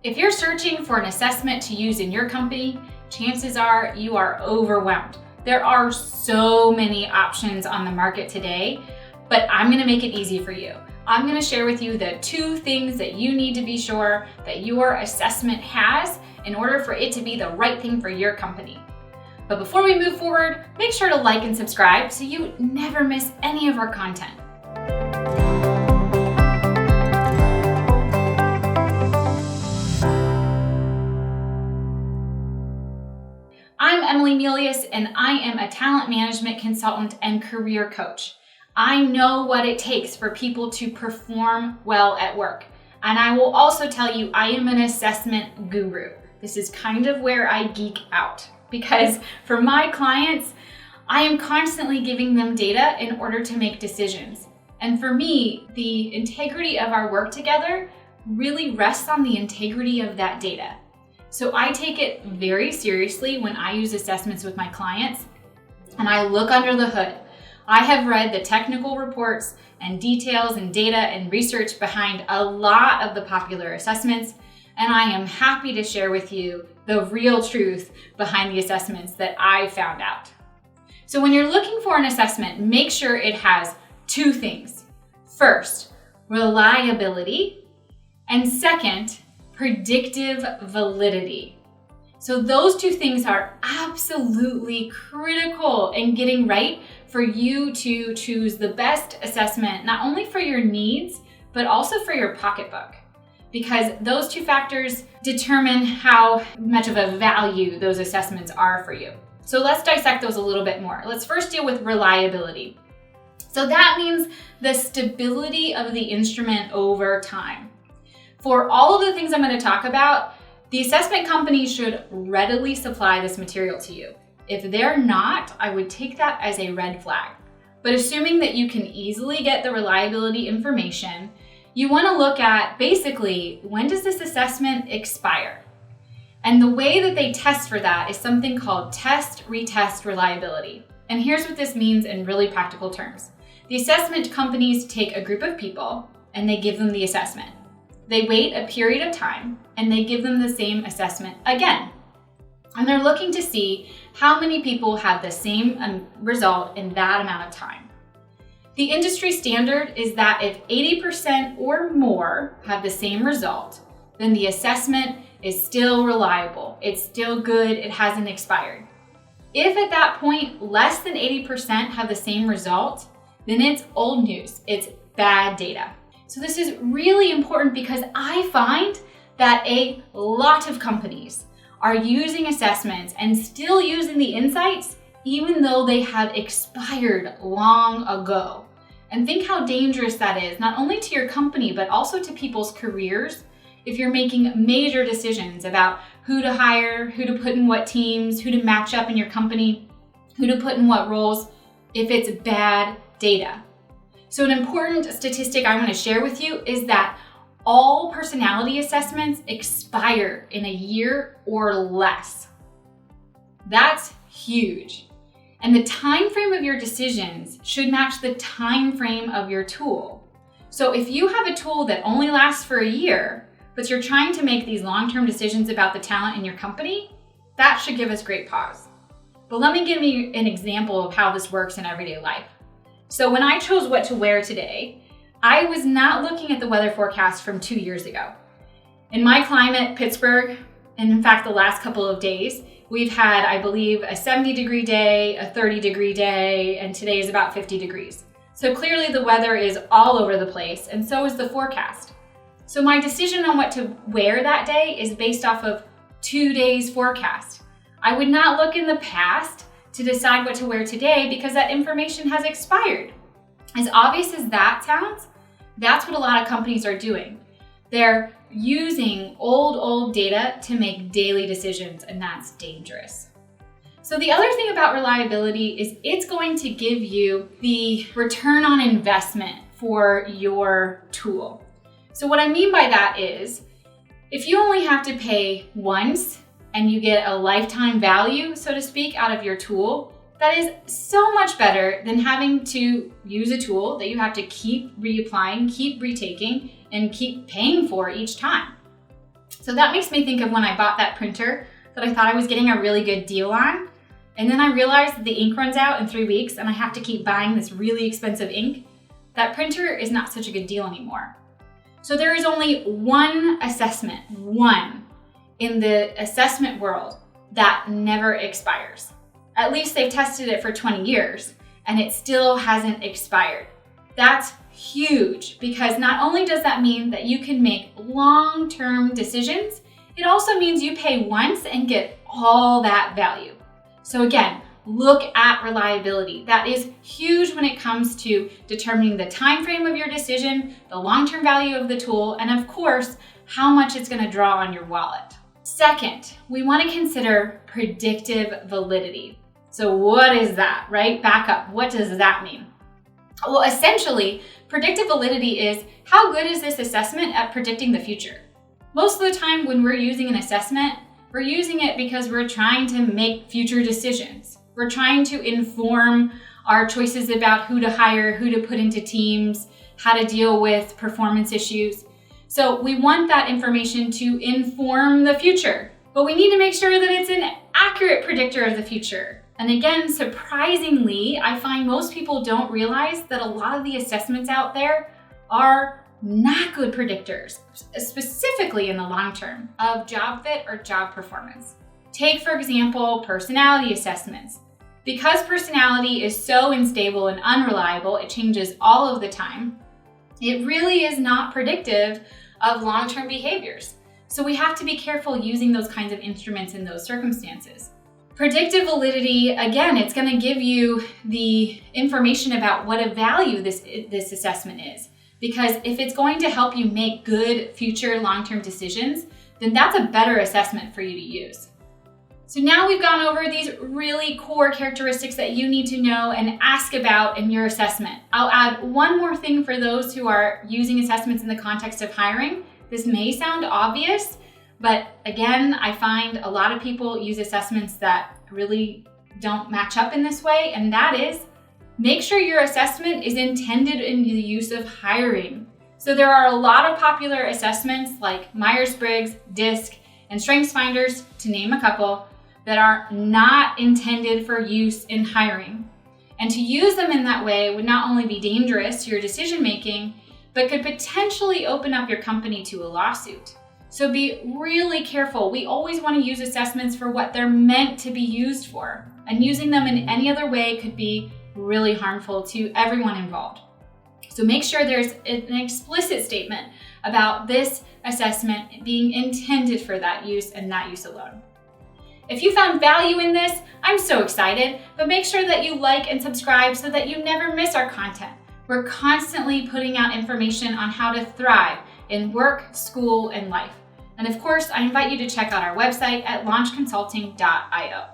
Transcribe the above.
If you're searching for an assessment to use in your company, chances are you are overwhelmed. There are so many options on the market today, but I'm gonna make it easy for you. I'm gonna share with you the 2 things that you need to be sure that your assessment has in order for it to be the right thing for your company. But before we move forward, make sure to like and subscribe so you never miss any of our content. I'm Emily Melious, and I am a talent management consultant and career coach. I know what it takes for people to perform well at work. And I will also tell you, I am an assessment guru. This is kind of where I geek out, because for my clients, I am constantly giving them data in order to make decisions. And for me, the integrity of our work together really rests on the integrity of that data. So I take it very seriously when I use assessments with my clients, and I look under the hood. I have read the technical reports and details and data and research behind a lot of the popular assessments, and I am happy to share with you the real truth behind the assessments that I found out. So when you're looking for an assessment, make sure it has 2 things. First, reliability, and second, predictive validity. So those 2 things are absolutely critical in getting right for you to choose the best assessment, not only for your needs, but also for your pocketbook, because those 2 factors determine how much of a value those assessments are for you. So let's dissect those a little bit more. Let's first deal with reliability. So that means the stability of the instrument over time. For all of the things I'm going to talk about, the assessment company should readily supply this material to you. If they're not, I would take that as a red flag. But assuming that you can easily get the reliability information, you want to look at basically, when does this assessment expire? And the way that they test for that is something called test, retest reliability. And here's what this means in really practical terms. The assessment companies take a group of people and they give them the assessment. They wait a period of time and they give them the same assessment again. And they're looking to see how many people have the same result in that amount of time. The industry standard is that if 80% or more have the same result, then the assessment is still reliable. It's still good. It hasn't expired. If at that point less than 80% have the same result, then it's old news. It's bad data. So this is really important because I find that a lot of companies are using assessments and still using the insights even though they have expired long ago. And think how dangerous that is, not only to your company, but also to people's careers. If you're making major decisions about who to hire, who to put in what teams, who to match up in your company, who to put in what roles, if it's bad data. So an important statistic I want to share with you is that all personality assessments expire in a year or less. That's huge. And the time frame of your decisions should match the time frame of your tool. So if you have a tool that only lasts for a year, but you're trying to make these long-term decisions about the talent in your company, that should give us great pause. But let me give you an example of how this works in everyday life. So when I chose what to wear today, I was not looking at the weather forecast from 2 years ago. In my climate, Pittsburgh, and in fact the last couple of days, we've had, I believe, a 70-degree day, a 30-degree day, and today is about 50 degrees. So clearly the weather is all over the place, and so is the forecast. So my decision on what to wear that day is based off of 2 days forecast. I would not look in the past to decide what to wear today because that information has expired. As obvious as that sounds, that's what a lot of companies are doing. They're using old data to make daily decisions, and that's dangerous. So the other thing about reliability is it's going to give you the return on investment for your tool. So what I mean by that is, if you only have to pay once and you get a lifetime value, so to speak, out of your tool, that is so much better than having to use a tool that you have to keep reapplying, keep retaking, and keep paying for each time. So that makes me think of when I bought that printer that I thought I was getting a really good deal on. And then I realized that the ink runs out in 3 weeks and I have to keep buying this really expensive ink. That printer is not such a good deal anymore. So there is only one assessment, one, in the assessment world that never expires. At least they've tested it for 20 years and it still hasn't expired. That's huge, because not only does that mean that you can make long-term decisions, it also means you pay once and get all that value. So again, look at reliability. That is huge when it comes to determining the time frame of your decision, the long-term value of the tool, and of course, how much it's going to draw on your wallet. Second, we want to consider predictive validity. So what is that, right? Back up. What does that mean? Well, essentially, predictive validity is how good is this assessment at predicting the future? Most of the time when we're using an assessment, we're using it because we're trying to make future decisions. We're trying to inform our choices about who to hire, who to put into teams, how to deal with performance issues. So we want that information to inform the future, but we need to make sure that it's an accurate predictor of the future. And again, surprisingly, I find most people don't realize that a lot of the assessments out there are not good predictors, specifically in the long term, of job fit or job performance. Take, for example, personality assessments. Because personality is so unstable and unreliable, it changes all of the time, it really is not predictive of long-term behaviors. So we have to be careful using those kinds of instruments in those circumstances. Predictive validity, again, it's going to give you the information about what a value this assessment is. Because if it's going to help you make good future long-term decisions, then that's a better assessment for you to use. So now we've gone over these really core characteristics that you need to know and ask about in your assessment. I'll add one more thing for those who are using assessments in the context of hiring. This may sound obvious, but again, I find a lot of people use assessments that really don't match up in this way, and that is, make sure your assessment is intended in the use of hiring. So there are a lot of popular assessments like Myers-Briggs, DISC, and StrengthsFinders, to name a couple, that are not intended for use in hiring. And to use them in that way would not only be dangerous to your decision-making, but could potentially open up your company to a lawsuit. So be really careful. We always want to use assessments for what they're meant to be used for, and using them in any other way could be really harmful to everyone involved. So make sure there's an explicit statement about this assessment being intended for that use and that use alone. If you found value in this, I'm so excited, but make sure that you like and subscribe so that you never miss our content. We're constantly putting out information on how to thrive in work, school, and life. And of course, I invite you to check out our website at launchconsulting.io.